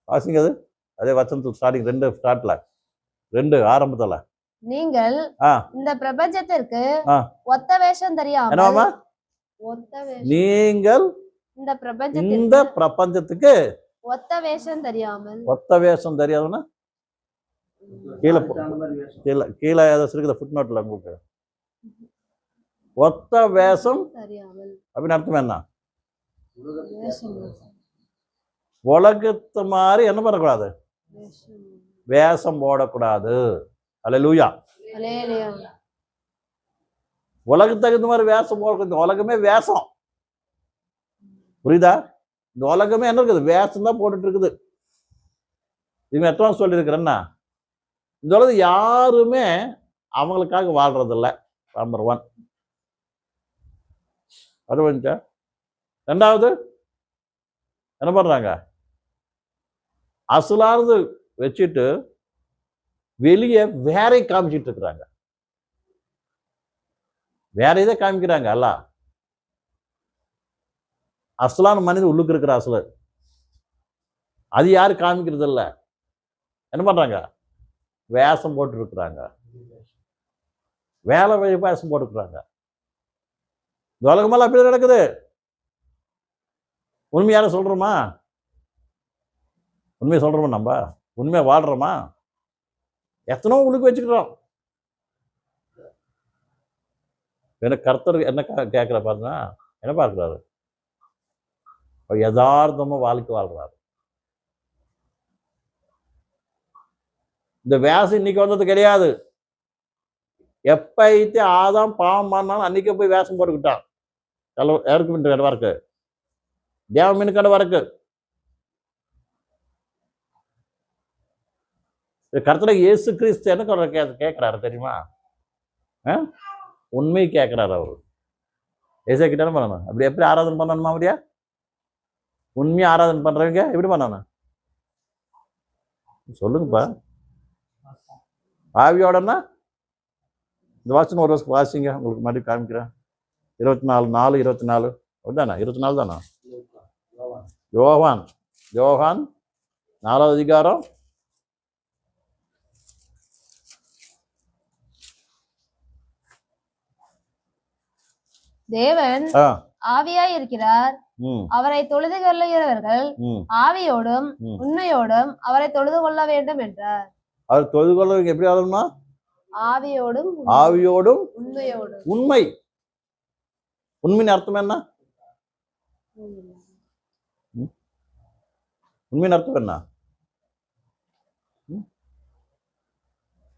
வாசிங்க அது. அதே வசனத்துக்கு ஸ்டார்டிங் 2 ஸ்டார்ட்ல 2 ஆரம்பத்துல. நீங்கள் இந்த பிரபஞ்சத்திற்கு ஒத்த வேஷம் தெரியாமல். என்னவாமா? ஒத்த வேஷம். நீங்கள் இந்த பிரபஞ்சத்துக்கு ஒத்த வேஷம் தெரியாமல். ஒத்த வேஷம் தெரியாதுன்னா கீழே கீழே கீழே ஏதாச்சும் இருக்குது ஃபுட் நோட்ல உங்களுக்கு. ஒத்த வேஷம் தெரியாமல் அப்படின்னு அர்த்தம் என்ன? உலகத்து மாதிரி என்ன பண்ணக்கூடாது? வேஷம் போடக்கூடாது. அல்லேலூயா. உலகத்துக்கு தகுந்த மாதிரி வேஷம் போடக்கூடாது. உலகமே வேஷம். புரியுதா? இந்த உலகமே என்ன இருக்குது? வேஷம் தான் போட்டுட்டு இருக்குது. இவங்க எத்தனை சொல்லியிருக்கிறேன்னா, இந்த உலகம் யாருமே அவங்களுக்காக வாழ்றது இல்லை. நம்பர் 1 அது வந்துச்சா. 2வது என்ன பண்றாங்க? அசலானது வச்சுட்டு வெளியே வேற காமிச்சிட்டு இருக்கிறாங்க. வேற இதை காமிக்கிறாங்க. அல்ல அசலான மனிதன் உள்ளுக்கு இருக்கிற அசல அது யாரு காமிக்கிறது இல்லை. என்ன பண்றாங்க? வேஷம் போட்டு இருக்கிறாங்க. வேலை வேஷம் போட்டுக்கிறாங்க. இந்த உலகமெல்லாம் அப்படி நடக்குது. உண்மையான சொல்றோமா? உண்மையை சொல்றோமா? நம்ம உண்மையா வாழ்றோமா? எத்தனோ உள்ளுக்கு வச்சுக்கிறோம். எனக்கு கர்த்தர் என்ன கேட்கிற பாருன்னா, என்ன பார்க்கிறாரு? யதார்த்தமா வாழ்க்கை வாழ்றாரு. இந்த வேஷம் இன்னைக்கு வந்தது கிடையாது. எப்ப ஐத்து ஆதாம் பாவம் பண்ணாலும் அன்னைக்கே போய் வேஷம் போட்டுக்கிட்டான். யாருக்கு வரக்கு? தேவ மீனுக்கடை வரக்கு. கர்த்தர் இயேசு கிறிஸ்து என்ன கேட்கிறாரு தெரியுமா? உண்மை கேட்கிறாரு அவரு. ஏசா கிட்ட என்ன பண்ணணும்? அப்படி எப்படி ஆராதனை பண்ணணுமா? அப்படியா உண்மையா ஆராதனை பண்றவங்க எப்படி பண்ணணும் சொல்லுங்கப்பா. ஆவியோடனா இந்த வாசனை ஒரு வருஷம் வாசிங்க, உங்களுக்கு மறுபடியும் காமிக்கிறேன். 24:4 தானே? 24 தானா? யோவான் 4வது அதிகாரம் தேவன் ஆவியாய் இருக்கிறார். அவரை தொழுது கொள்ளுகிறவர்கள் ஆவியோடும் உண்மையோடும் அவரை தொழுது கொள்ள வேண்டும் என்றார். அவர் தொழுது கொள்ள எப்படி ஆகணுமா? ஆவியோடும் உண்மையோடும். உண்மை உண்மையின் அர்த்தம் என்ன? உண்மையின் அர்த்தம் என்ன?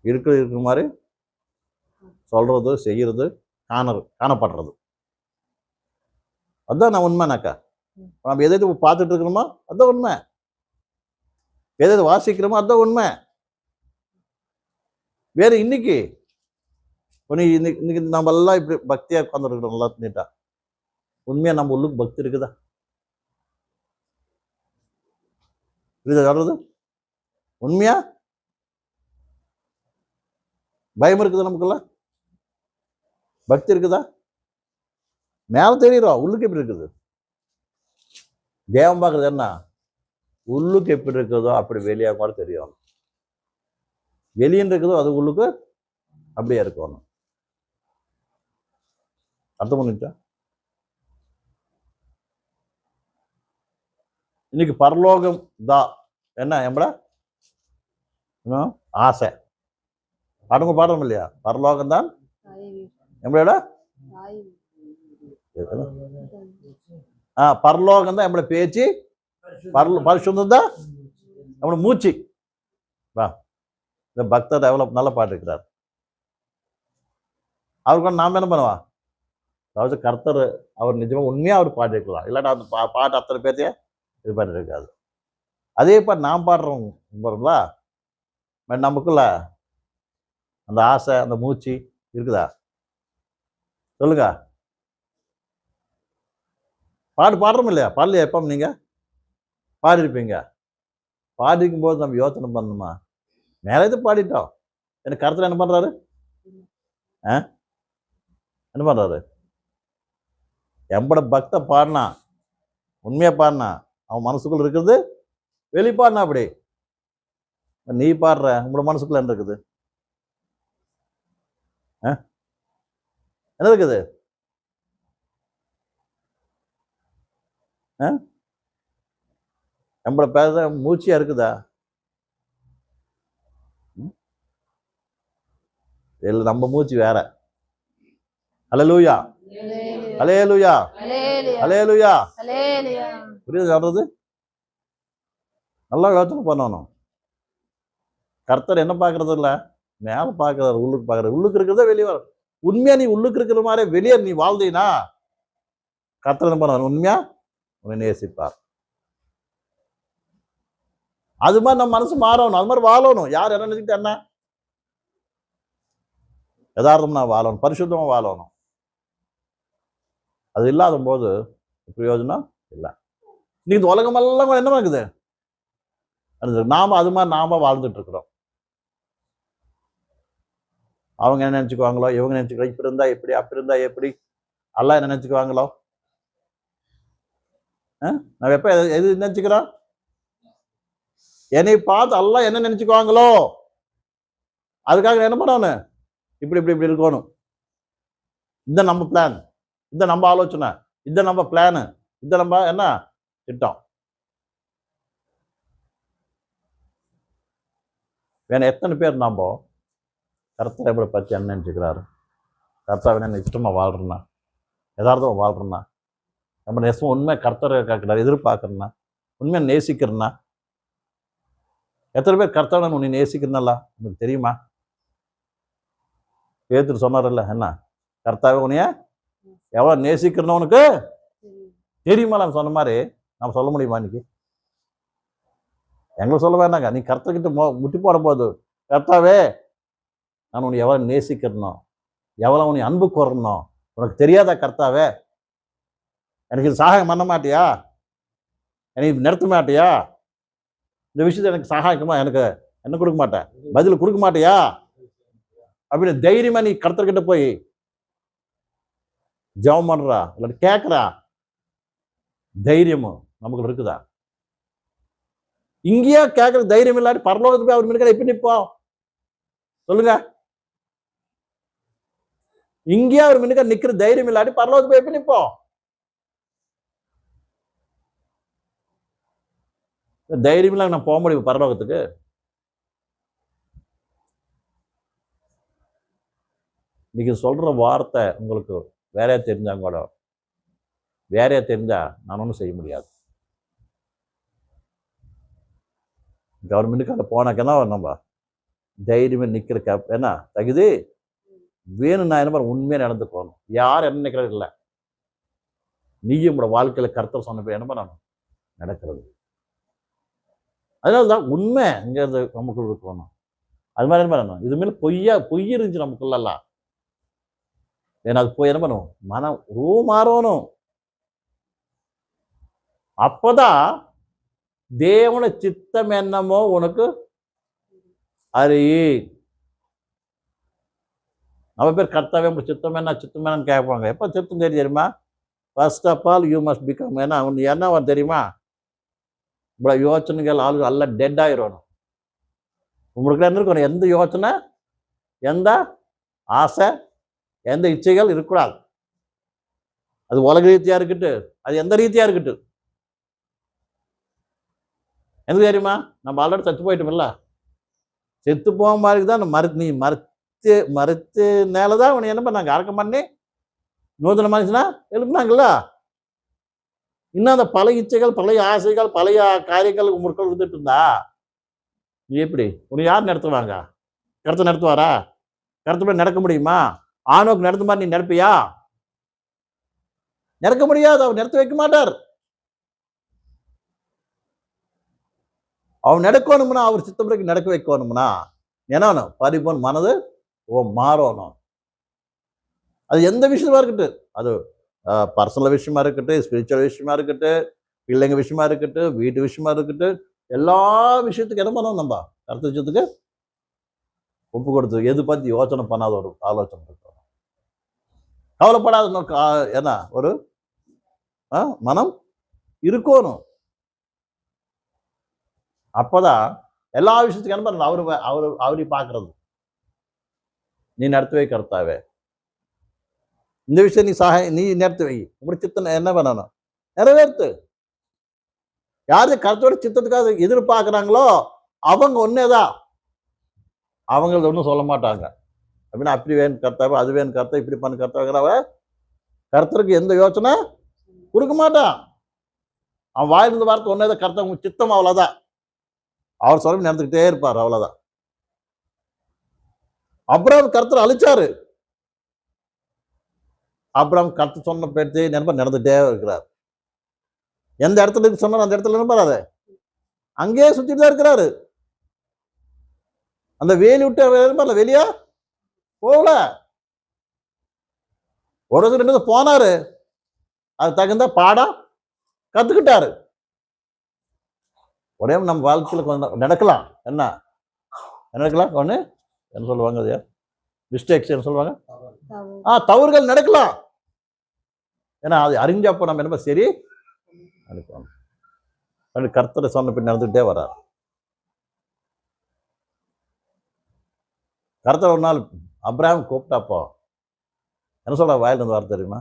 இருக்கிற மாதிரி சொல்றது, செய்யறது, காணப்படுறது. அதுதான் நான் உண்மைனாக்கா. நம்ம எதை பார்த்துட்டு இருக்கிறோமோ அதுதான் உண்மை. எதை வாசிக்கிறோமோ அதுதான் உண்மை. வேற இன்னைக்கு இன்னைக்கு நம்ம எல்லாம் இப்படி பக்தியா உட்காந்துருக்கிறோம். நல்லா நீட்டா உண்மையா நம்ம உள்ளுக்கு பக்தி இருக்குதா? சொல்றது உண்மையா? பயம் இருக்குதா? நமக்குள்ள பக்தி இருக்குதா? மேல தெரியுறோம், உள்ளுக்கு எப்படி இருக்குது? தேவம் பார்க்கறது என்ன? உள்ளுக்கு எப்படி இருக்குதோ அப்படி வெளியே கூட தெரியும். வெளியே இருக்குதோ அது உள்ளுக்கு அப்படியே இருக்கணும். அர்த்தம் பண்ணிட்டா? இன்னைக்கு பரலோகம் தான் என்ன எம்பட ஆசை. பாடுங்க பாடுறோம் இல்லையா? பரலோகம் தான் எம்பட பரலோகம் தான் நம்மளோட பேச்சு. பரிசுத்தம் தான் நம்மளோட மூச்சு. வா, இந்த பக்தர் எவ்வளவு நல்ல பாட்டு இருக்கிறார். அவருக்கு நாம என்ன பண்ணுவா? அதாவது கர்த்தர் அவர் நிஜமா உண்மையா அவர் பாட்டு இருக்கலாம். இல்லாட்டா அந்த பாட்டு அத்தனை பேர்த்தையே இது பாட்டு இருக்காது. அதே பாட்டு நாம் பாடுறோம் போறோங்களா? நமக்குள்ள அந்த ஆசை, அந்த மூச்சு இருக்குதா? சொல்லுங்க. பாட்டு பாடுறோம் இல்லையா? பாடலையா? எப்போ நீங்க பாடிருப்பீங்க. பாடிருக்கும் போது நம்ம யோசனை பண்ணணுமா? மேலே இது பாடிட்டோம். எனக்கு கருத்துல என்ன பண்றாரு? என்ன பண்றாரு? எம்பட பக்த பாடினா, உண்மையா பாடினா, அவன் மனசுக்குள்ள இருக்கிறது வெளிப்பாடுனா அப்படி நீ பாடுற உங்களோட மனசுக்குள்ள என்ன இருக்குது? என்ன இருக்குது? நம்மள பேச மூச்சியா இருக்குதா? இல்ல நம்ம மூச்சு வேற. ஹல்லேலூயா, ஹல்லேலூயா, ஹல்லேலூயா. புரியுது சொல்றது? நல்லா யோசனை பண்ணணும். கர்த்தர் என்ன பார்க்கறது இல்ல, மேல பார்க்கறாரு, உள்ளுக்கு பார்க்கறாரு. உள்ளுக்கு இருக்கிறத வெளியே வர. உண்மையா நீ உள்ளுக்கு இருக்கிற மாதிரி வெளியே நீ வாழ்ந்தீனா கர்த்தர் என்ன பண்ணுவார்? உண்மையா உன்னை நேசிப்பார். அது மாதிரி நம்ம மனசு மாறணும், அது மாதிரி வாழணும். யார் என்ன நினைக்கிட்டு என்ன யதார்த்தம் நான் வாழணும், பரிசுத்தமா வாழணும். அது இல்லாத போது பிரயோஜனம் இல்லை. இன்னைக்கு இந்த உலகமெல்லாம் என்ன இருக்குது? நாம அது மாதிரி நாம வாழ்ந்துட்டு இருக்கிறோம். அவங்க என்ன நினைச்சுக்குவாங்களோ, இவங்க நினைச்சுக்கோ, இப்படி இருந்தா எப்படி, அப்படி இருந்தா எப்படி, அல்லா என்ன நினைச்சுக்குவாங்களோ. நான் எப்ப எது நினைச்சுக்கிறோம்? என்னை பார்த்து அல்லா என்ன நினைச்சுக்குவாங்களோ அதுக்காக என்ன பண்ணணும்? இப்படி இப்படி இப்படி இருக்கணும். இந்த நம்ம பிளான், இந்த நம்ம ஆலோசனை, இந்த நம்ம பிளானு, இந்த நம்ம என்ன திட்டம். வேணும் எத்தனை பேர் நாம கர்த்தரை எப்படி பற்றி என்ன நினைச்சுக்கிறாரு? கர்த்தாவை என்ன இஷ்டமா வாழ்றேன்னா, யதார்த்தமா வாழ்றேன்னா, நம்ம நெசம் உண்மை கர்த்தரை கேட்கிறாரு, எதிர்பார்க்கறேன்னா, உண்மையை நேசிக்கிறேன்னா. எத்தனை பேர் கர்த்தரை உன்னை நேசிக்கிறனல்ல உனக்கு தெரியுமா? பேதுரு சொன்னார்ல, என்ன கர்த்தாவே உன்னைய எவ்வளோ நேசிக்கிறனோ உனக்கு தெரியுமா? நம்ம சொன்ன மாதிரி நம்ம சொல்ல முடியுமா? இன்னைக்கு எங்களுக்கு சொல்ல வேண்டாங்க. நீ கர்த்தர்கிட்ட முட்டி போடும் போது, கர்த்தாவே நான் உன்னை எவ்வளோ நேசிக்கிறனோ, எவ்வளோ உன்னை அன்பு கோரணும் உனக்கு தெரியாதா? கர்த்தாவே எனக்கு இது சகாயம் பண்ண மாட்டியா? எனக்கு நிறுத்த மாட்டியா? இந்த விஷயத்தை எனக்கு சகாயமா எனக்கு என்ன கொடுக்க மாட்டேன், பதில் கொடுக்க மாட்டியா அப்படின்னு தைரியமா நீ கர்த்தர்கிட்ட போய் ஜெபம் பண்றா, இல்லாட்டி கேட்கறா தைரியமும் நமக்கு இருக்குதா? இங்கேயே கேட்கற தைரியம் இல்லாட்டி பரலோகத்துக்கு போய் அவர் முன்னாடி எப்படி நிற்போம் சொல்லுங்க? இங்கேயே அவர் முன்னாடி நிக்கிற தைரியம் இல்லாட்டி பரலோகத்துக்கு போய் எப்படி நிற்போம்? தைரியம் இல்லாம நான் போக முடியும் பரலோகத்துக்கு? இன்னைக்கு சொல்ற வார்த்தை உங்களுக்கு வேறையா தெரிஞ்சா கூட, வேறையா தெரிஞ்சா நான் ஒன்றும் செய்ய முடியாது. கவர்மெண்ட்டுக்கு அந்த போனாக்கன்னா நம்ம தைரியமே நிற்கிற என்ன தகுதி வேணும். நான் என்ன பண்ண உண்மையாக நடந்து போகணும். யார் என்ன நினைக்கிறது இல்லை. நீயும் உங்களோட வாழ்க்கையில கர்த்தர் சொன்ன போய் என்ன பண்ணணும் நடக்கிறது. அதனால தான் உண்மை இங்கேருந்து நமக்குள்ள இருக்கணும். அது மாதிரி என்ன பண்ணணும், இது மேலே பொய் இருந்துச்சு நமக்குள்ளலாம். ஏன்னா அது போய் என்ன பண்ணுவோம், மனம் மாறணும். அப்பதான் தேவன சித்தம் என்னமோ உனக்கு அறியி. நம்ம பேர் கர்த்தாவே சித்தம் என்ன சித்தம் என்னன்னு கேட்பாங்க. எப்போ சித்தம் தெரியுமா? First of all you must become. ஏன்னா அவன் என்ன தெரியுமா, இவ்வளோ யோசனைகள் ஆளுகள் எல்லாம் டெட் ஆயிடணும். உங்களுக்கு என்ன இருக்கணும், எந்த யோசனை, எந்த ஆசை, எந்த இச்சைகள் இருக்கக்கூடாது. அது உலக ரீதியா இருக்கட்டு, அது எந்த ரீதியா இருக்கட்டு. எனக்கு தெரியுமா, நம்ம ஆல்ரெடி செத்து போயிட்டோம்ல. செத்து போக மாதிரி தான் நீ மறுத்து மேலதான் அவனை என்ன பண்ணாங்க, அடக்கம் பண்ணி நூதன மனுஷனா எழுப்புனாங்களா. இன்னும் அந்த பழைய இச்சைகள், பழைய ஆசைகள், பழைய காரியங்கள் முற்கள் இருந்துட்டு இருந்தா நீ எப்படி உன்னை யார் நடத்துவாங்க? கருத்து நடத்துவாரா? கருத்து நடக்க முடியுமா? ஆணோக்கு நடத்த மாதிரி நீ நடப்பியா? நடக்க முடியாது. அவர் நடத்த வைக்க மாட்டார். அவன் நடக்கணும்னா, அவர் சித்தப்படிக்கு நடக்க வைக்கணும்னா என்ன பரிபூர்ண மனது மாறணும். அது எந்த விஷயமா இருக்கட்டும், அது பர்சனல் விஷயமா இருக்கட்டும், ஸ்பிரிச்சுவல் விஷயமா இருக்கட்டும், பிள்ளைங்க விஷயமா இருக்கட்டும், வீட்டு விஷயமா இருக்கட்டும், எல்லா விஷயத்துக்கு என்ன பண்ணணும், நம்ம கருத்து விஷயத்துக்கு ஒப்பு கொடுத்து எது பத்தி யோசனை பண்ணாத ஒரு ஆலோசனை இருக்கணும். கவலைப்படாத என்ன ஒரு மனம் இருக்கணும். அப்போதான் எல்லா விஷயத்துக்கு என்ன பண்ணுறது, அவரை பார்க்கறது. நீ நடத்தி வை கர்த்தாவே, இந்த விஷயம் நீ நடத்தி வை, உங்களுடைய சித்தம் என்ன பண்ணணும் நிறைவேற்று. யாரு கர்த்தரோட சித்தத்துக்காக எதிர்பார்க்குறாங்களோ அவங்க ஒன்னேதான், அவங்களது ஒன்றும் சொல்ல மாட்டாங்க. அப்படின்னா அப்படி வேணும் கர்த்தாவே, அது வேணும் கர்த்தா, இப்படி பண்ணு கர்த்தாங்கிறவ கர்த்தருக்கு எந்த யோசனை கொடுக்க மாட்டான். அவன் வாயிலிருந்து வார்த்தை ஒன்னேதான், கர்த்தா உங்க சித்தம், அவ்வளோதான். அவர் சொல்லி நடந்துக்கிட்டே இருப்பார், அவ்வளோதான். அப்ராம் கர்த்தர் அழிச்சாரு, அப்ராம் கர்த்தர் சொன்ன பேச்சு நடந்துட்டே இருக்கிறார். எந்த இடத்துல சொன்னார் அந்த இடத்துல நம்பறாரு, அங்கேயே சுத்திட்டு தான் இருக்கிறாரு. அந்த வேலி விட்டு வெளியா போகல. ஒரு ரெண்டு போனாரு, அது தகுந்த பாடம் கத்துக்கிட்டாரு. ஒரே நம்ம வாழ்க்கையில் கொஞ்சம் நடக்கலாம், என்ன நடக்கலாம், ஒன்று என்ன சொல்லுவாங்க, அது மிஸ்டேக்ஸ் என்ன சொல்லுவாங்க, தவறுகள் நடக்கலாம். ஏன்னா அது அறிஞ்சப்போ நம்ம என்ன சரி நடக்கும். கர்த்தரை சொன்ன பின் நடந்துகிட்டே வர்றார். கர்த்தர் ஒரு நாள் அப்ராஹாம் கூப்பிட்டாப்போ என்ன சொல்ற, வாயிலிருந்து வார்த்தை தெரியுமா,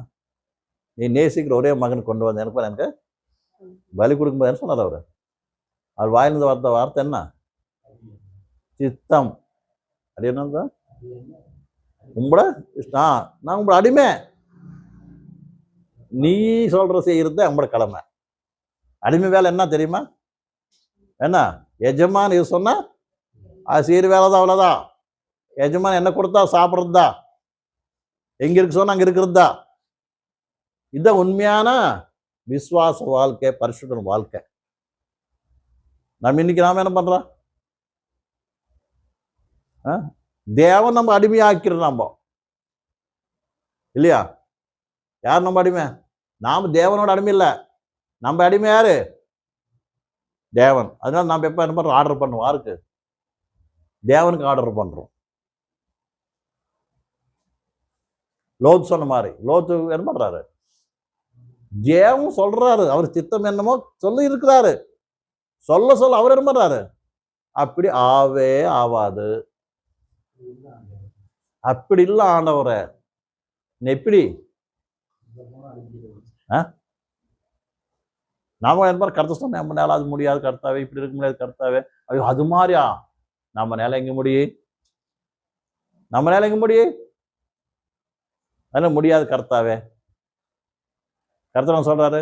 நீ நேசிக்கிற ஒரே மகன் கொண்டு வந்த எனக்கு பலி கொடுக்கும்போது என்ன சொன்னார் அவர் வாயிலிருந்து வார்த்தை என்ன, சித்தம். அது என்ன, உங்களோட நான் உங்களோட அடிமை, நீ சொல்ற செய்யறது உங்களோட கடமை. அடிமை வேலை என்ன தெரியுமா, என்ன எஜமான் இது சொன்னா அது செய்யற வேலை தான், அவ்வளோதான். எஜமான் என்ன கொடுத்தா சாப்பிட்றது தான், எங்க இருக்கு சொன்னா அங்க இருக்கிறது தான். இதுதான் உண்மையான விசுவாச வாழ்க்கை, பரிசுத்த வாழ்க்கை. நம்ம இன்னைக்கு நாம என்ன பண்றோம், தேவன் நம்ம அடிமையாக்கிறோம் நம்ம, இல்லையா? யார் நம்ம அடிமை, நாம தேவனோட அடிமை இல்லை, நம்ம அடிமை யாரு, தேவன். அதனால நம்ம எப்ப என்ன பண்றோம், ஆர்டர் பண்ணுவோம், யாருக்கு, தேவனுக்கு ஆர்டர் பண்றோம். லோத் சொன்ன மாதிரி லோத்து என்ன பண்றாரு, தேவன் சொல்றாரு, அவர் சித்தம் என்னமோ சொல்லி இருக்கிறாரு, சொல்ல அவர் என்ன பண்றாரு, அப்படி ஆவே ஆவாது, அப்படி இல்ல ஆண்டவரை, எப்படி நாம என்ன கருத்து சொன்ன, நம்ம நேரம் அது முடியாது கர்த்தாவே, இப்படி இருக்க முடியாது கர்த்தாவே, ஐயோ அது மாதிரியா, நம்ம நேரம் எங்க முடியும், நம்ம நேரம் எங்க முடியும், அதெல்லாம் முடியாது கர்த்தாவே. கர்த்தர் சொல்றாரு,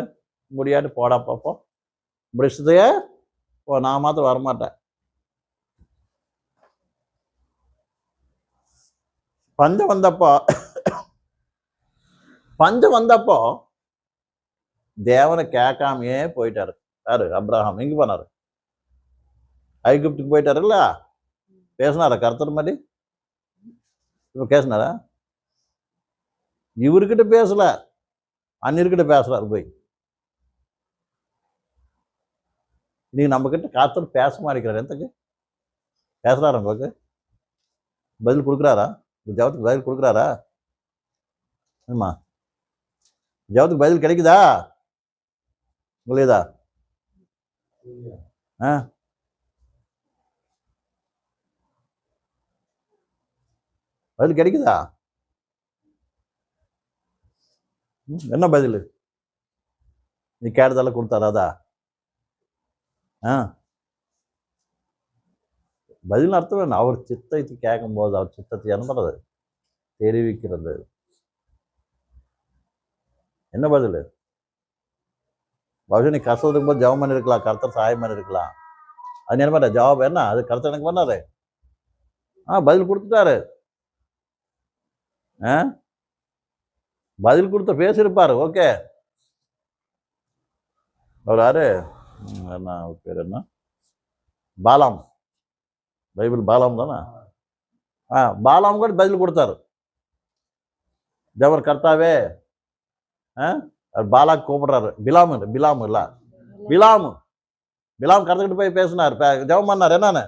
முடியாது போடா பாப்போம், இப்படி நான் மாத்திரம் வரமாட்டேன். பஞ்சம் வந்தப்போ தேவனை கேட்காமையே போயிட்டாரு. யாரு, அப்ராஹாம். எங்க போனாரு, ஐகுப்துக்கு போயிட்டாரு. இல்ல பேசினாரா கர்த்தர் மாதிரி, இப்ப பேசினாரா, இவர்கிட்ட பேசல, அந்நியர்கிட்ட பேசுறாரு போய். நீங்க நம்ம கிட்ட கர்த்தர் பேச மாட்டேங்கிறாரு, எந்தக்கு பேசுறாரு, உங்களுக்கு பதில் கொடுக்குறாரா, ஜபத்துக்கு பதில் கொடுக்குறாரா, ஆமா ஜபத்துக்கு பதில் கிடைக்குதா உங்களுதா, பதில் கிடைக்குதா, என்ன பதில், நீ கேட்டதெல்லாம் கொடுத்தாரா, பதில் அர்த்தம் என்ன, அவர் சித்தத்தை கேட்கும் போது அவர் சித்தத்தை என்ன பண்றது, தெரிவிக்கிறது. என்ன பதில், பகுதி நீ கஷ்டத்துக்கு போது ஜபம் பண்ணி இருக்கலாம், கர்த்தர் சகாயம் பண்ணி இருக்கலாம், அது என்ன பண்ண ஜவாப் என்ன, அது கர்த்தர் எனக்கு பண்ணாரு, பதில் கொடுத்துட்டாரு, பதில் கொடுத்த பேசியிருப்பாரு, ஓகே. அவர் யாரு, என்ன பேர், என்ன பாலாம், பைபிள் பாலாம் தானே, பாலாம் கூட பதில் கொடுத்தாரு. ஜவர் கர்த்தாவே, பாலாக்கு கூப்பிடுறாரு, பிலாம் இல்ல பிலாம் கருத்துக்கிட்டு போய் பேசினார், ஜெபம் பண்ணார். என்னன்னு,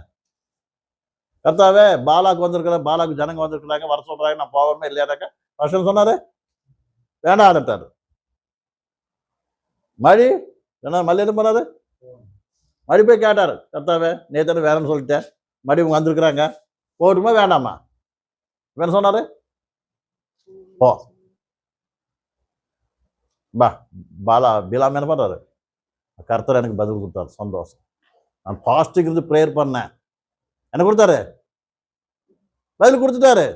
கர்த்தாவே பாலாக்கு வந்திருக்கிற, பாலாக்கு ஜனங்க வந்திருக்கிறாங்க, வர சொல்றாங்க, நான் போவேமே இல்லையாடாக்க வருஷம் சொன்னாரு, வேண்டாம். மழி என்ன மல்லி என்ன பண்ணாரு, மறுபடியும் போய் கேட்டார், கர்த்தாவே நேற்று வேறன்னு சொல்லிட்டேன், மறுபடியும் இவங்க வந்திருக்கிறாங்க, போகட்டுமா வேண்டாமா? வேற சொன்னாரு, போ. பிலாம் என்ன பண்றாரு, கர்த்தர் எனக்கு பதில் கொடுத்தாரு, சந்தோஷம். நான் பாஸ்ட்டுக்கு இருந்து ப்ரேயர் பண்ணேன், என்ன கொடுத்தாரு, பதில் கொடுத்துட்டாரு.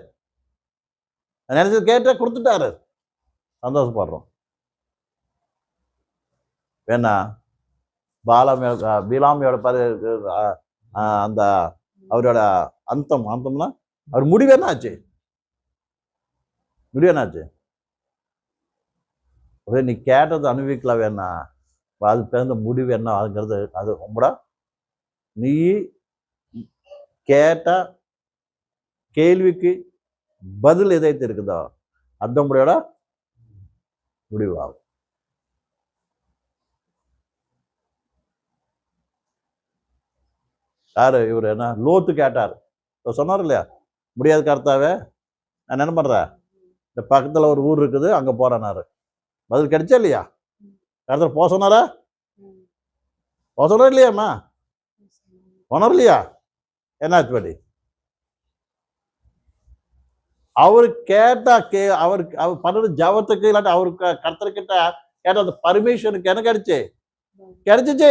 நினைச்சது கேட்ட கொடுத்துட்டாரு, சந்தோஷப்படுறோம். வேணா பிலாமியோட அந்த அவரோட அந்தம்னா அவர் முடிவு என்ன ஆச்சு, நீ கேட்டது அனுபவிக்கலாம் வேணா, அது பிறந்த முடிவு என்ன ஆகுங்கிறது அது உங்களோட நீ கேட்ட கேள்விக்கு பதில் எதாய்த்து இருக்குதோ அது உங்களோட முடிவாகும். யாரு இவர், என்ன லோத்து கேட்டார், சொன்னார் இல்லையா, முடியாது கர்த்தாவே, நான் என்ன பண்றேன், இந்த பக்கத்துல ஒரு ஊர் இருக்குது அங்க போறேன்னாரு. பதில் கிடைச்சா இல்லையா, கர்த்தர் போக சொன்னாரா, போக சொன்னார் இல்லையாம்மா, போனார் இல்லையா, என்னாச்சு படி, அவரு கேட்டா அவருக்கு அவர் பண்ணது ஜபத்துக்கு இல்லாட்டி அவருக்கு கர்த்தர்கிட்ட கேட்ட அந்த பர்மிஷனுக்கு என்ன கிடைச்சிச்சு.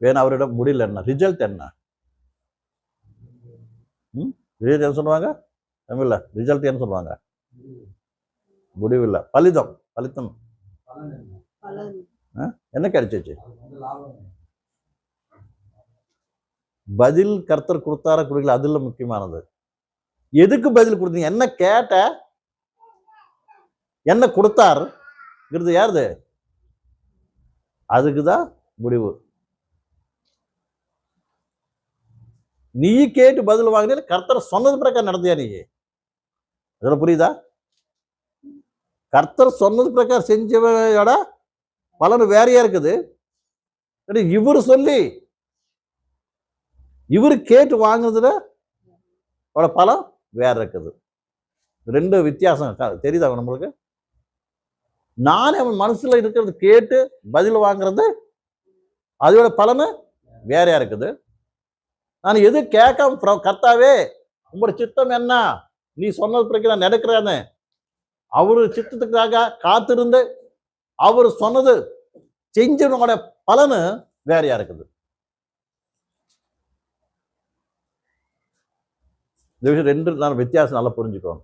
வேணும் அவரிடம் முடியல, என்ன ரிசல்ட் என்ன, ரிசல்ட் என்ன சொல்லுவாங்க தமிழ்ல, ரிசல்ட் என்ன சொல்லுவாங்க, முடிவில்லை, பலிதம் என்ன கிடைச்சிச்சு, பதில் கர்த்தர் கொடுத்தார கொடுக்கல, அதுல முக்கியமானது. எதுக்கு பதில் கொடுத்தீங்க, என்ன கேட்ட, என்ன கொடுத்தார் யாருது, அதுக்குதான் முடிவு. நீ கேட்டு பதில் வாங்கின, கர்த்தர் சொன்னது பிரகாரம் நடத்தியா நீ, அதுல புரியுதா, கர்த்தர் சொன்னது பிரகாரம் செஞ்சவோட பலன் வேறையா இருக்குது. இவரு சொல்லி இவரு கேட்டு வாங்குறதுல பலம் வேற இருக்குது. ரெண்டு வித்தியாசம் தெரியுதா நம்மளுக்கு. நானே அவன் மனசுல இருக்கிறது கேட்டு பதில் வாங்குறது அதோட பலனு வேறையா இருக்குது. நான் எது கேட்காம கர்த்தாவே உங்களோட சித்தம் என்ன, நீ சொன்னது பிறகு நான் நடக்கிறேன்னு அவரு சித்தத்துக்காக காத்திருந்து அவரு சொன்னது செஞ்சவனோட பலனு வேறையா இருக்குது. இந்த விஷயம் ரெண்டு நான் வித்தியாசம் நல்லா புரிஞ்சுக்கோங்க.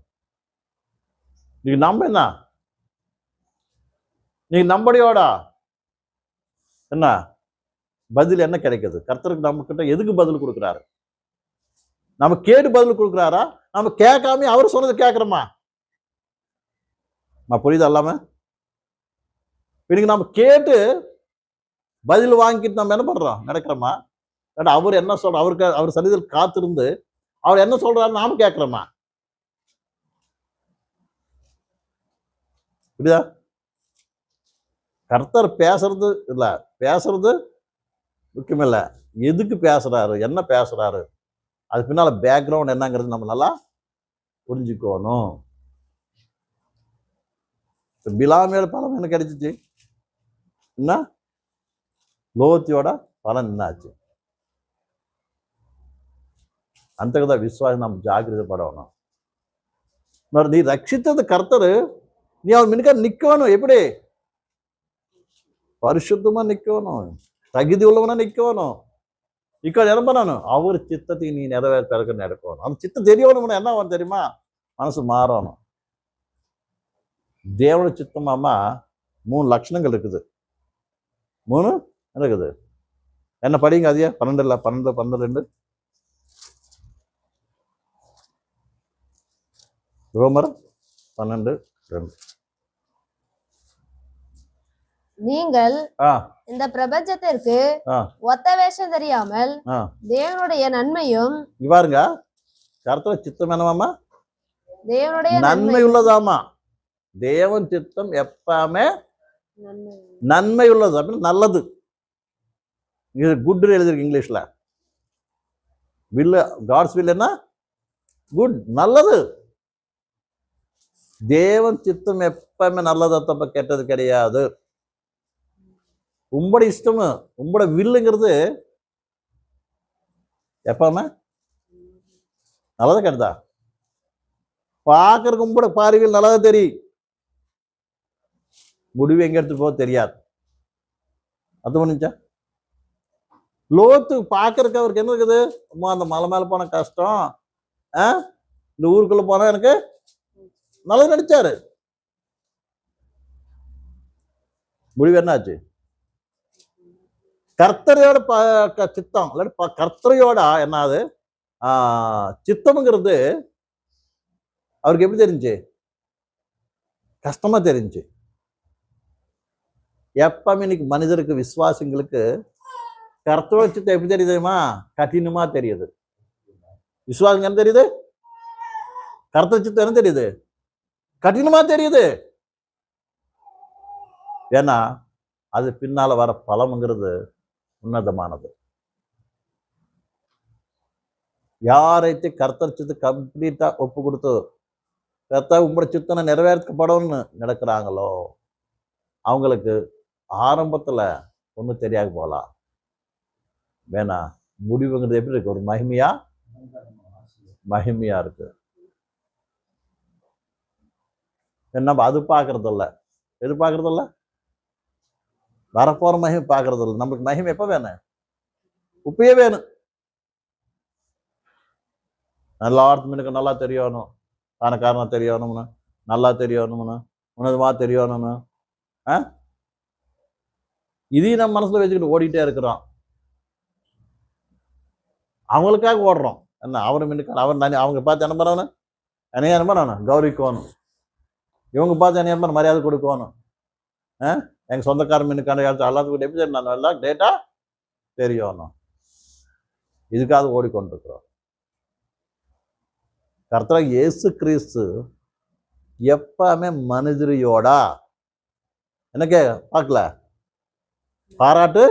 நீங்க நம்ப என்ன, நீங்க நம்படியோடா என்ன பதில் என்ன கிடைக்குது, கர்த்தருக்கு நம்ம கிட்ட எதுக்கு பதில் கொடுக்குறாரு, நம்ம கேட்டு பதில் கொடுக்குறாரா, நம்ம கேட்காம அவர் சொன்னது கேட்கிறோமா, புரியுதா இல்லாம. இன்னைக்கு நம்ம கேட்டு பதில் வாங்கிட்டு நம்ம என்ன பண்றோம் நடக்கிறோமா, அவர் என்ன சொல்ற, அவருக்கு அவர் சன்னிதியில் காத்திருந்து அவர் என்ன சொல்றாரு நாம கேட்கிறோமா, புரியுதா. கர்த்தர் பேசுறது இல்ல, பேசுறது முக்கியம் இல்ல, எதுக்கு பேசுறாரு, என்ன பேசுறாரு, அது பின்னால பேக்ரவுண்ட் என்னங்கிறது நம்ம நல்லா புரிஞ்சுக்கணும். பிலாமியோட பலன் என்ன கிடைச்சிச்சு, என்ன லோத்தியோட பலன் என்னாச்சு, அந்த விசுவாசம் நம்ம ஜாக்கிரதைப்படணும். நீ ரட்சித்தது கர்த்தரு, நீ அவன் மின்க நிக்கணும், எப்படி பரிசுத்தமா நிக்கணும், தகுதி உள்ளவனா நிக்கணும், என்ன பண்ணணும் அவர் சித்தத்தை நீ நிறைவேற்ற நடக்கணும். அந்த சித்தம் தெரியணும், என்ன ஆகும் தெரியுமா, மனசு மாறணும். தேவன சித்தமாமா 3 லட்சணங்கள் இருக்குது, 3 இருக்குது. என்ன படிங்க அதியா 12 ரோமர் 12:2. நீங்கள் இந்த பிரபஞ்சத்திற்கு ஒத்த வேஷம் தெரியாமல் தேவனுடைய நன்மையும், பாருங்க கர்த்தர் சித்தம் என்னவாமா, தேவனுடைய நன்மை உள்ளதாமா. தேவன் சித்தம் எப்பவுமே நன்மை உள்ளது, அப்படின்னு நல்லது. குட் எழுதிருக்கு இங்கிலீஷ்ல. வில், காட்ஸ் வில் என்ன, குட், நல்லது. தேவன் சித்தம் எப்பவுமே நல்லது, தப்ப கெட்டது கிடையாது. உங்களோட இஷ்டம், உங்களோட வில்லுங்கிறது எப்பவுமே நல்லதா கெட்டதா? பார்க்கறதுக்கு உங்களோட பார்வையில் நல்லதா தெரியும், முடிவு எங்க எடுத்துட்டு போக தெரியாது. அது பண்ணிச்சா லோத்து பார்க்கறதுக்கு அவருக்கு என்ன இருக்குது? அம்மா அந்த மலை மேல போன கஷ்டம், இந்த ஊருக்குள்ள போனா எனக்கு நல்லது நடிச்சாரு. முடிவு என்ன ஆச்சு? கர்த்தரையோட சித்தம் இல்லாட்டி கர்த்தரையோட என்னது சித்தம்ங்கிறது அவருக்கு எப்படி தெரிஞ்சு? கஷ்டமா தெரிஞ்சு. எப்பவுமே இன்னைக்கு மனிதருக்கு, விசுவாசிங்களுக்கு கர்த்தரோட சித்தம் எப்படி தெரியுது தெரியுமா? கடினமா தெரியுது. விசுவாசம் என்ன தெரியுது? கர்த்தர் சித்தம் என்ன தெரியுது? கடினமா தெரியுது. ஏன்னா அது பின்னால வர பலம்ங்கிறது உன்னதமானது. யாரைతే கர்த்தர் சித்தம் கம்ப்ளீட்டா ஒப்பு கொடுத்து கர்த்தர் உங்களோட சித்தனை நிறைவேற்றப்படணும்னு நடக்கிறாங்களோ அவங்களுக்கு ஆரம்பத்துல ஒன்றும் தெரியாது போகலாம். வேணா முடிவுங்கிறது எப்படி இருக்கு? ஒரு மகிமையா இருக்கு. என்ன அது பார்க்கறது இல்லை, எது பார்க்கறது இல்லை? வரப்போற மகிமை பார்க்கறது இல்லை. நம்மளுக்கு மகிமை எப்ப வேணும்? உப்பையே வேணும். எல்லாத்துக்கும் நல்லா தெரியணும், காரணம் தெரியணும்னு, நல்லா தெரியணும்னு, உன்னதமா தெரியணும்னு, இதையும் நம்ம மனசுல வச்சுக்கிட்டு ஓடிட்டே இருக்கிறோம். அவங்களுக்காக ஓடுறோம். என்ன அவரு மின்னுக்கான அவர் அவங்க பார்த்து என்ன பண்ணணும்? என்னையா என்ன பண்ணணும்? கௌரிக்கணும். இவங்க பார்த்து என்ன மரியாதை கொடுக்கணும். எங்க சொந்தக்காரன் மின்னுக்கான எல்லாத்துக்கும் எப்படி நான் எல்லாம் டேட்டா தெரியணும். இதுக்காக ஓடிக்கொண்டிருக்கிறோம். கர்த்தர் இயேசு கிறிஸ்து எப்பவுமே மனிதரையோடா எனக்கு பார்க்கல, பாராட்டு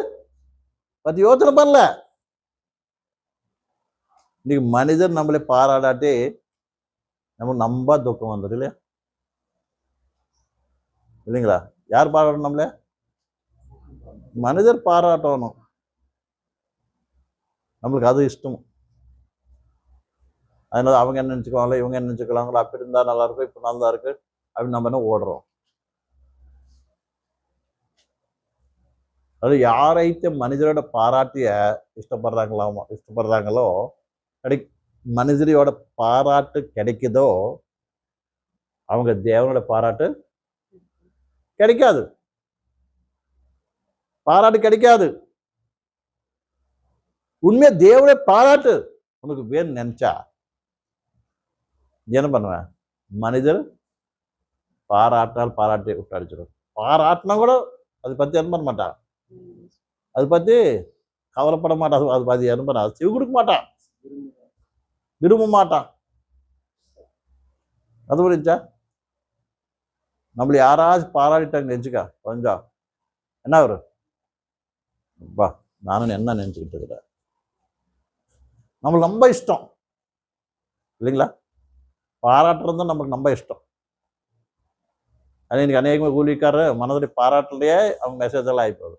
பத்தி யோசனை பண்ணல. இன்னைக்கு மனிதர் நம்மளை பாராட்டாட்டி நம்ம நம்ப துக்கம் வந்தது இல்லையா? இல்லைங்களா? யார் பாராட்டணும்? நம்மள மனிதர் பாராட்டணும். நம்மளுக்கு அது இஷ்டம். அதனால அவங்க என்ன நினைச்சுக்குவாங்களோ, இவங்க என்ன நினைச்சுக்கலாங்களோ, அப்படி இருந்தா நல்லா இருக்கும், இப்ப நல்லா இருக்கு அப்படின்னு நம்ம என்ன ஓடுறோம். அது யாரைతే மனிதரோட பாராட்டிய இஷ்டப்படுறாங்களோ மனிதரையோட பாராட்டு கிடைக்குதோ அவங்க தேவனோட பாராட்டு கிடைக்காது. பாராட்டு கிடைக்காது. உண்மையா தேவனுடைய பாராட்டு உனக்கு வேணும்னு நினைச்சா என்ன பண்ணுவேன்? மனிதர் பாராட்டால் பாராட்டி விட்டு அடிச்சிடும். பாராட்டினா கூட அதை பத்தி என்ன பண்ண மாட்டான், அதை பத்தி கவலைப்பட மாட்டான், அதை பத்தி என்ன பண்ண செவி கொடுக்க மாட்டான், விரும்ப மாட்டான். அது புரிஞ்சா? நம்மள யாராச்சும் பாராட்டிட்டாங்க நினைச்சுக்கா கொஞ்சம் என்ன வரும்? அப்பா நானும் என்ன நினைச்சுக்கிட்டு இருக்கிறேன். நம்மளுக்கு ரொம்ப இஷ்டம் இல்லைங்களா? பாராட்டுறது நம்மளுக்கு ரொம்ப இஷ்டம். இன்னைக்கு அநேகமாக கூலிக்காரர் மனதுடைய பாராட்டுலயே அவங்க மெசேஜ் எல்லாம் ஆகிப்போகுது.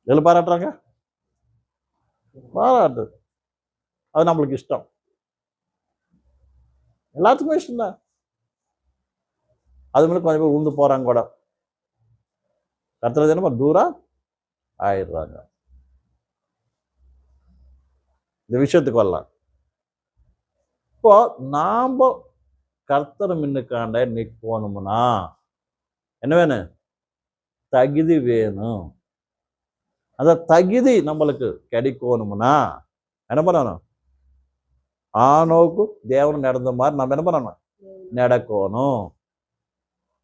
எதில் பாராட்டுறாங்க? பாராட்டு. அது நம்மளுக்கு இஷ்டம். எல்லாத்துக்குமே இஷ்டம் தான். அது மேலே கொஞ்சம் பேர் உந்து போறாங்க கூட. கர்த்தர் தினமும் தூரம் ஆயிடுறாங்க. இந்த விஷயத்துக்கு வரலாம். இப்போ நாம கர்த்தர் மின்னுக்காண்ட நிற்கணும்னா என்ன வேணும்? தகுதி வேணும். அந்த தகுதி நம்மளுக்கு கிடைக்கணும்னா என்ன பண்ணணும்? ஆனோக்கு தேவன் நடந்த மாதிரி நம்ம என்ன பண்ணணும்? நடக்கணும்.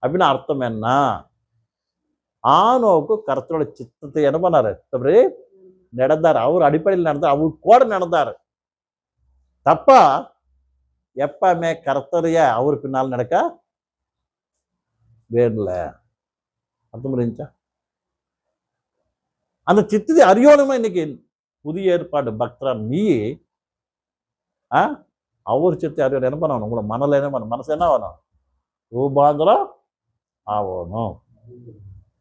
அப்படின்னு அர்த்தம் என்ன? ஆனோக்கு கர்த்தரோட சித்தத்தை என்ன பண்ணாரு? அப்படி நடந்தாரு. அவர் அடிப்படையில் நடந்தார், அவர் கூட நடந்தாரு. தப்பா எப்பவுமே கர்த்தரைய அவர் பின்னால் நடக்க வேண்டல. அர்த்தம் புரிஞ்சா? அந்த சித்தத்தை அறியணுமா? இன்னைக்கு புதிய ஏற்பாடு பக்தரா நீ அவர் சித்தை அறியணும். என்ன பண்ணணும்? உங்களை மனல என்ன பண்ணணும்? மனசு என்ன ஆகணும்? ரூபாந்திரம் ஆகணும்.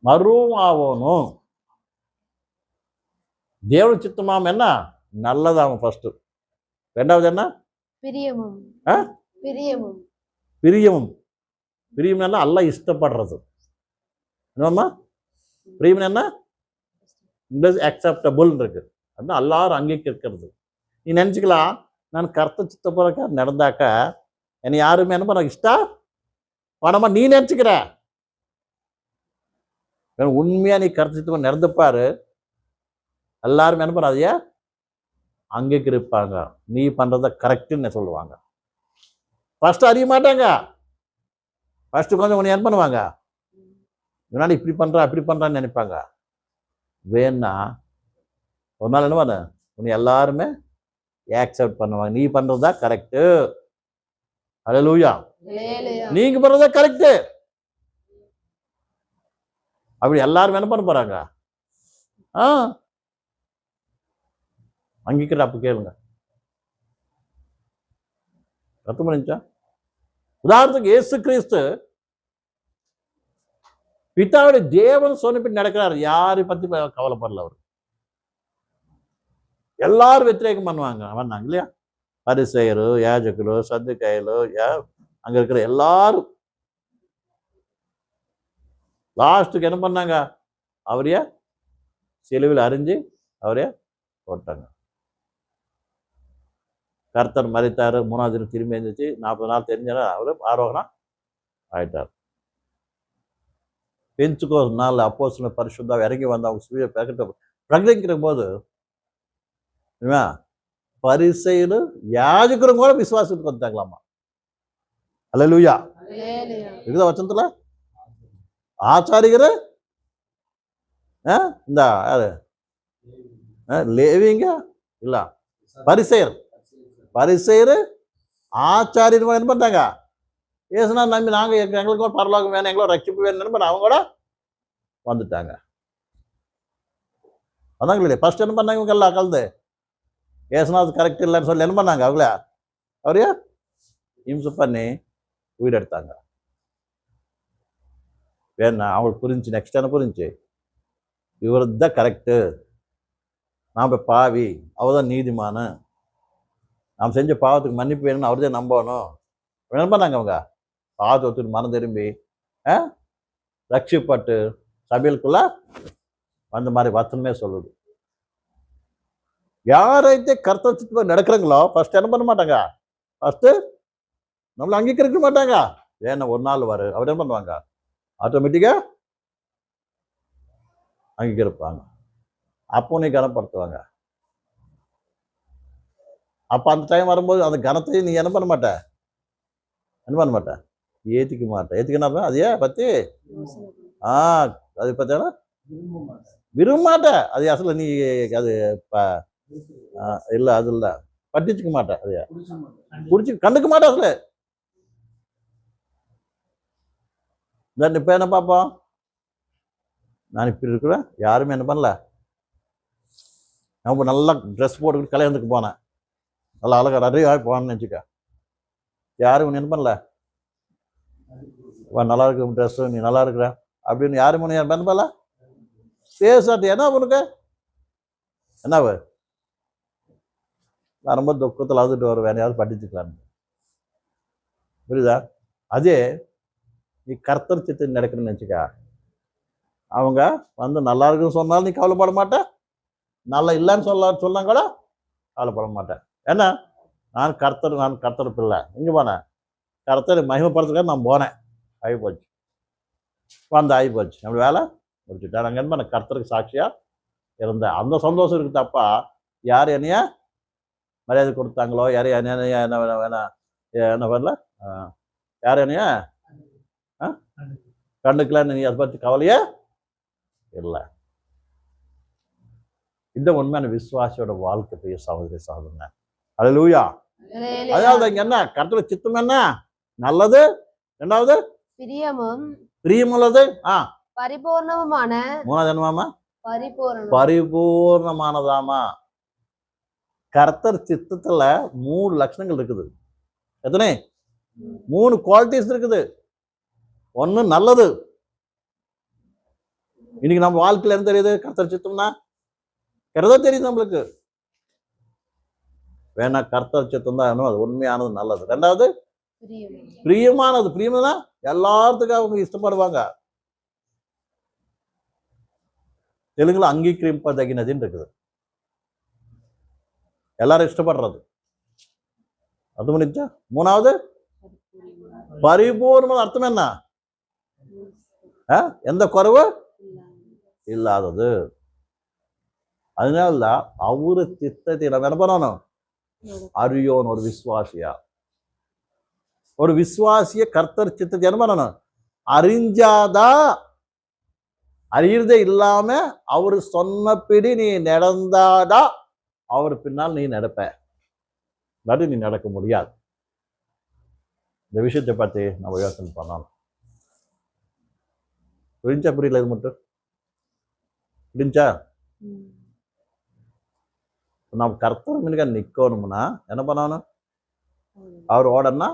மறுவாகணும். தேவ சித்தமாம் என்ன? நல்லதாகும் ஃபர்ஸ்ட். ரெண்டாவது என்ன? பிரியமும். ஆ? பிரியமும். பிரியமும். பிரியம்னா அல்லாஹ் இஷ்டப்படுறது. என்னம்மா பிரியம் என்ன? அக்செப்டபுள் இருக்கு அப்படின்னா எல்லாரும் அங்கீகரிக்கிறது. நீ நினச்சிக்கலாம், நான் கர்த்த சித்தப்பறக்க நடந்தாக்க என்னை யாருமே என்ன பண்ண இஷ்டம் பணமா நீ நினச்சிக்கிற. உண்மையா நீ கர்த்த சித்தப்ப நடந்துப்பாரு, எல்லாரும் என்ன பண்ண அதைய அங்கீகரிப்பாங்க. நீ பண்றத கரெக்டுன்னு சொல்லுவாங்க. ஃபர்ஸ்ட் அறிய மாட்டாங்க. ஃபர்ஸ்ட் கொஞ்சம் உன்னை என்ன பண்ணுவாங்க, முன்னாடி இப்படி பண்ற அப்படி பண்றான்னு நினைப்பாங்க. வேணா ஒரு நாள் என்ன பண்ண உன்னை எல்லாருமே ஆக்செப்ட் பண்ணுவாங்க. நீ பண்றதா கரெக்டு. ஹல்லேலூயா. நீங்க பண்றதா கரெக்டு. அப்படி எல்லாரும் என்ன பண்ண போறாங்க? அங்கீகரி. அப்ப கேளுங்க அர்த்தம் பண்ணிச்சா? உதாரணத்துக்கு இயேசு கிறிஸ்து பிதாவுடைய தேவன் சொன்னபடி நடக்கிறார். யாரை பத்தி கவலைப்படல. அவர் எல்லாரும் வெத்திரேகம் பண்ணுவாங்க வந்தாங்க இல்லையா? பரிசேயரு, யாஜகரு, சத்துக்காயலு, அங்க இருக்கிற எல்லாரும் லாஸ்ட்டுக்கு என்ன பண்ணாங்க? அவரைய சிலுவையில் அரிஞ்சு அவரைய போட்டாங்க. கர்த்தர் மரித்தாரு, 3ஆவது தினம் திரும்பி எழுந்துச்சு. 40 நாள் தெரிஞ்சாலும் அவரு ஆரோகணம் ஆயிட்டார். பெந்தைக்கோஸ்து நாள் அப்போஸ்தலர் பரிசுத்தர் இறங்கி வந்து அவங்க சுய பிரகடிக்கிற போது பரிசேயரு யாஜகரும் கூட விசுவாசத்துக்கு வந்துட்டாங்களாமா. அல்லேலூயா. இருக்குதா வசனத்துல? ஆச்சாரிகரு இந்த யாரு லேவிங்க இல்ல பரிசேயர். பரிசேயரு ஆச்சாரியர் என்ன பண்ணிட்டாங்க? ஏசுனா நம்பி நாங்க எங்களுக்கு பரலோகம் வேணும், எங்களோட ரட்சிப்பு வேணும்னு அவங்க கூட வந்துட்டாங்க. அதாங்க இல்லையா? ஃபர்ஸ்ட் என்ன பண்ணாங்க? இவங்க எல்லாம் கலந்து ஏசுனா அது கரெக்ட் இல்லைன்னு சொல்லி என்ன பண்ணாங்க? அவங்கள அவரையா இம்சை பண்ணி உயிரெடுத்தாங்க. வேணா அவங்களுக்கு புரிஞ்சு. நெக்ஸ்ட் என்ன புரிஞ்சு? இவர் தான் கரெக்டு, நாம் பாவி, அவர் தான் நீதிமான, நாம் செஞ்ச பாவத்துக்கு மன்னிப்பு வேணும்னு அவர் தான் நம்பணும். என்ன பண்ணாங்க? அவங்க பாவத்தை ஒத்துட்டு மனம் திரும்பி ரட்சிப்பட்டு சபைக்குள்ள வந்த மாதிரி வசனமே சொல்லுது. யாரைத்தே கர்த்தர் சித்தப்படி நடக்கிறாங்களோ ஃபர்ஸ்ட் என்ன பண்ண மாட்டாங்க? ஃபர்ஸ்ட் நம்மளை அங்கீகரிக்க மாட்டாங்க. ஏன்னா ஒரு நாள் வரும் அவர் என்ன பண்ணுவாங்க? ஆட்டோமேட்டிக்கா அங்கீகரிப்பாங்க. அப்போ நீ கனப்படுத்துவாங்க. அப்ப அந்த டைம் வரும்போது அந்த கனத்தை நீ என்ன பண்ண மாட்ட? என்ன பண்ண மாட்ட? ஏத்திக்க மாட்டேன். ஏத்திக்கணும் அதையே பத்தி அதை பத்தி விரும்ப மாட்டேன். அது அசல நீ அது இல்ல அது இல்ல பட்டிச்சுக்க மாட்டேன். அதைய குடிச்சு கண்டுக்க மாட்டேன். அசல இப்ப என்ன பார்ப்போம்? நான் இப்படி இருக்கிறேன், யாருமே என்ன பண்ணல. நம்ம நல்லா ட்ரெஸ் போட்டுக்கிட்டு கல்யாணத்துக்கு போனேன், நல்லா அழகா நிறைய போனேன்னு நினச்சிக்க, யாரும் என்ன பண்ணல. நல்லா இருக்கு ட்ரெஸ்ஸு, நீ நல்லா இருக்கிற அப்படின்னு யாரும் என்ன பண்ணல. பேசாட்டு என்ன உனக்கு என்னவு? நான் ரொம்ப துக்கத்தில் அழுதுட்டு வருவேன், யாரும் பட்டிச்சுக்கலான்னு. புரியுதா? அதே நீ கர்த்தர் சித்தம் நடக்கணும்னு நினச்சிக்கா, அவங்க வந்து நல்லா இருக்குன்னு சொன்னாலும் நீ கவலைப்பட மாட்டேன், நல்லா இல்லைன்னு சொன்னாங்க கூட கவலைப்பட மாட்டேன். ஏன்னா நான் கர்த்தர் பிள்ளை. எங்கே போனேன்? கர்த்தர் மகிமைப்படுறதுக்காக நான் போனேன். ஆகி போச்சு, வந்து ஆகி போச்சு, நம்ம வேலை முடிச்சுட்டேன். நாங்கள் என்ன பண்ண கர்த்தருக்கு சாட்சியாக இருந்தேன். அந்த சந்தோஷம் இருக்குது. தப்பா யார் என்னைய மரியாதை கொடுத்தாங்களோ, யார் என்ன வேணாம் என்ன பண்ணல, யார் என்னைய கண்டுக்கலன்னு நீ அதை பற்றி கவலையே இல்லை. இந்த உண்மையான விசுவாசியோட வாழ்க்கை பெரிய சகோதரி சாதனை. அல்லேலூயா. அதாவது இங்க என்ன கர்த்தருடைய சித்தம் என்ன? நல்லது. ரெண்டாவது பிரியமுள்ளது. பரிபூர்ணமான. மூணாவது என்னமாமா? பரிபூர்ணமானதாமா. கர்த்தர் சித்தத்துல 3 லட்சணங்கள் இருக்குது. எத்தனை? 3 குவாலிட்டிஸ் இருக்குது. ஒண்ணு நல்லது, இன்னைக்கு நம்ம வாழ்க்கையில என்ன தெரியுது? கர்த்தர் சித்தம்னா கருதா தெரியுது நம்மளுக்கு. வேணா கர்த்தர் சித்தம் தான் அது உண்மையானது, நல்லது. ரெண்டாவது பிரியமானது. பிரியம்னா எல்லாத்துக்கும் அவங்க இஷ்டப்படுவாங்க. தெலுங்குல அங்கீகரிப்பதகினதுன்னு இருக்குது, எல்லாரும் இஷ்டப்படுறது. அது முடிஞ்சா மூணாவது பரிபூர்ண அர்த்தம் என்ன? எந்த குறைவு இல்லாதது. அதனால அவரு சித்தத்தை நம்ம என்ன பண்ணணும்? அறியோன் ஒரு விசுவாசியா, ஒரு விசுவாசிய கர்த்தர் சித்தத்தை என்ன பண்ணணும்? அறிஞ்சாதான், அறியறதே இல்லாம அவரு சொன்னபடி நீ நடந்தாதான் அவர் பின்னால் நீ நடப்ப, இல்லாட்டி நீ நடக்க முடியாது. இந்த விஷயத்தை பத்தி நம்ம யோசனை பண்ணணும். புரிஞ்சா புரியல? இது மட்டும் புரிஞ்சா? நம்ம கர்த்தர் முன்னுக்கு நிக்கணும்னா என்ன பண்ணணும்? அவர் ஓடனா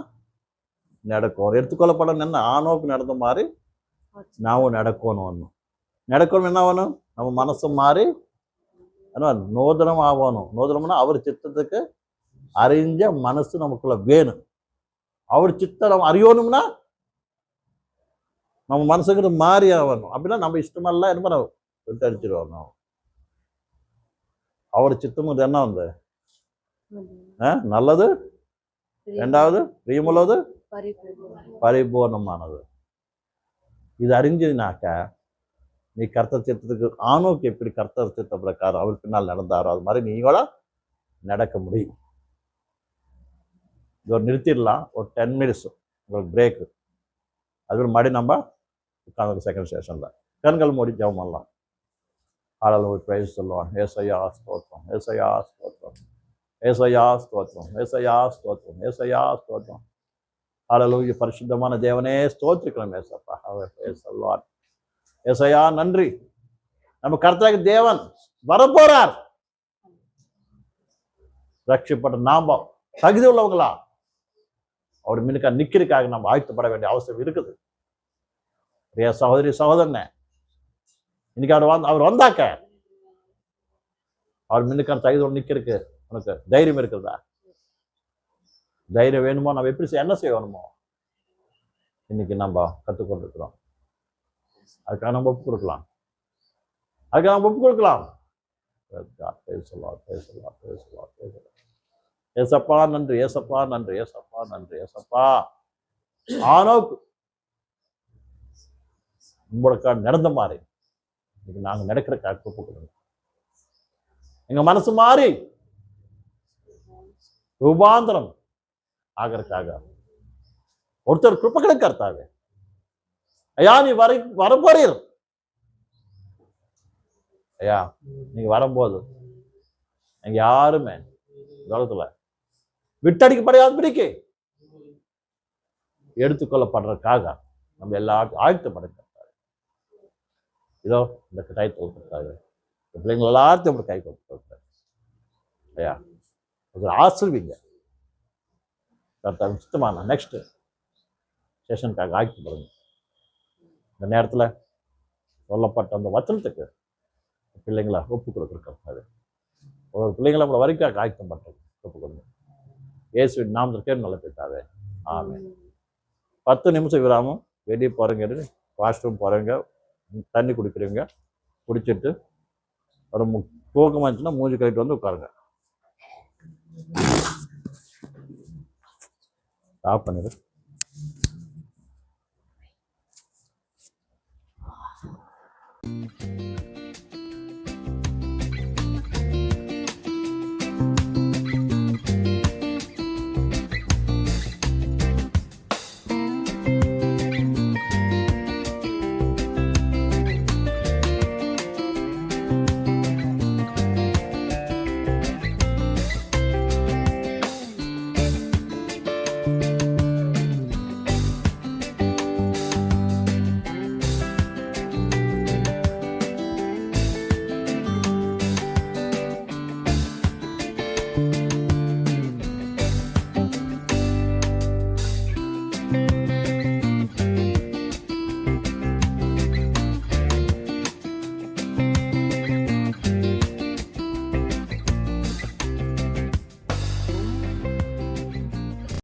நடக்கும். எடுத்துக்கொள்ளப்படணும் என்ன? ஆணோக்கு நடந்த மாதிரி நாமும் நடக்கணும். நடக்கணும் என்ன ஆகணும்? நம்ம மனசு மாறி நூதனம் ஆகணும். நூதனம்னா அவர் சித்தத்துக்கு அறிஞ்ச மனசு நமக்குள்ள வேணும். அவர் சித்தம் நம்ம அறியணும்னா நம்ம மனசுக்கு மாறி ஆகணும். அப்படின்னா நம்ம இஷ்டமெல்லாம் என்ன பண்ண விட்டு அடிச்சிருவாங்க. அவர் சித்தம் என்ன வந்து நல்லது, ரெண்டாவது பிரியமுள்ளது, பரிபூர்ணமானது. இது அறிஞ்சினாக்க நீ கர்த்தர் சித்தத்துக்கு, ஆணோக்கு எப்படி கர்த்தர் சித்த பிரகாரம் அவர் பின்னால் நடந்தாரோ அது மாதிரி நீங்களா நடக்க முடியும். இது ஒரு நிறுத்திடலாம், ஒரு 10 minutes உங்களுக்கு பிரேக்கு. அது மறுபடி நம்ம உட்காந்து செகண்ட் செஷன்ல கண்கள் மூடி ஜெபம் பண்ணலாம். ஹல்லேலூயா, பிரைஸ் தி லார்ட். ஏசாயா ஸ்தோத்திரம், ஏசாயா ஸ்தோத்திரம், ஏசாயா ஸ்தோத்திரம், ஏசாயா ஸ்தோத்திரம், ஏசாயா ஸ்தோத்திரம். ஹல்லேலூயா, பரிசுத்தமான தேவனே ஸ்தோத்திரிக்கிறோம் ஏசப்பா. Praise the Lord. ஏசாயா நன்றி. நம்ம கர்த்தராகிய தேவன் வரப்போறார். ரட்சிப்பட்ட நாம தகுதி உள்ளவங்களா அவர் மின்னுக்கா நிக்கிறதுக்காக நம்ம ஆயத்தப்பட வேண்டிய அவசியம் இருக்குது. சகோதரி சகோதரனே, இன்னைக்கு அவர் வந்தாக்க அவர் மின்னுக்கான தகுதியோடு நிக்கிறதுக்கு உனக்கு தைரியம் இருக்குதா? தைரியம் வேணுமோ? நம்ம எப்படி என்ன செய்யணுமோ இன்னைக்கு நம்ம கற்றுக்கொண்டிருக்கிறோம். அதுக்காக நம்ம ஒப்பு கொடுக்கலாம். அதுக்காக நம்ம ஒப்பு கொடுக்கலாம். ஏசப்பா நன்றி, ஏசப்பா நன்றி, ஏசப்பா நன்றி, ஏசப்பா. ஆனோக்கு உங்களுக்கா நடந்த மாதிரி இன்னைக்கு நாங்க நடக்கிறக்காக ஒப்பு கொடுங்க. எங்க மனசு மாறி ரூபாந்தரம் ஆகிறதுக்காக ஒருத்தர் கிருபை கிடைக்கிறதாவே ஐயா நீ வரப்போறீர். ஐயா நீங்க வரும்போது எங்க யாருமே உலகத்துல விட்டடிக்கப்படாதபடிக்கு எடுத்துக்கொள்ளப்படுறதுக்காக நம்ம எல்லாரும் ஆயத்தப்படுத்த இதோ இந்த கை தொகுப்பாரு பிள்ளைங்க எல்லாத்தையும் அப்படி கை கொடுத்தாரு. ஐயா ஆசிர்வீங்க. சுத்தமான நெக்ஸ்ட் செஷனுக்காக ஆயத்தப்படுங்க. இந்த நேரத்தில் சொல்லப்பட்ட அந்த வச்சனத்துக்கு பிள்ளைங்களை ஒப்பு கொடுக்குறாரு. ஒரு பிள்ளைங்களை நம்மளை வரைக்கும் ஆயத்தம் பண்ணுறது ஒப்பு கொடுங்க. இயேசுவின் நாமத்திற்கே நல்ல பிதாவே, ஆமென். 10 நிமிஷம் விராமம். வெளியே போகிறவங்க, வாஷ்ரூம் போகிறவங்க, தண்ணி குடிக்கிறவங்க குடிச்சிட்டு ஒரு தூக்கமாக இருந்துச்சுன்னா மூஞ்சி கழிட்டு வந்து உட்காருங்க. ஸ்டாப் பண்ணிடு.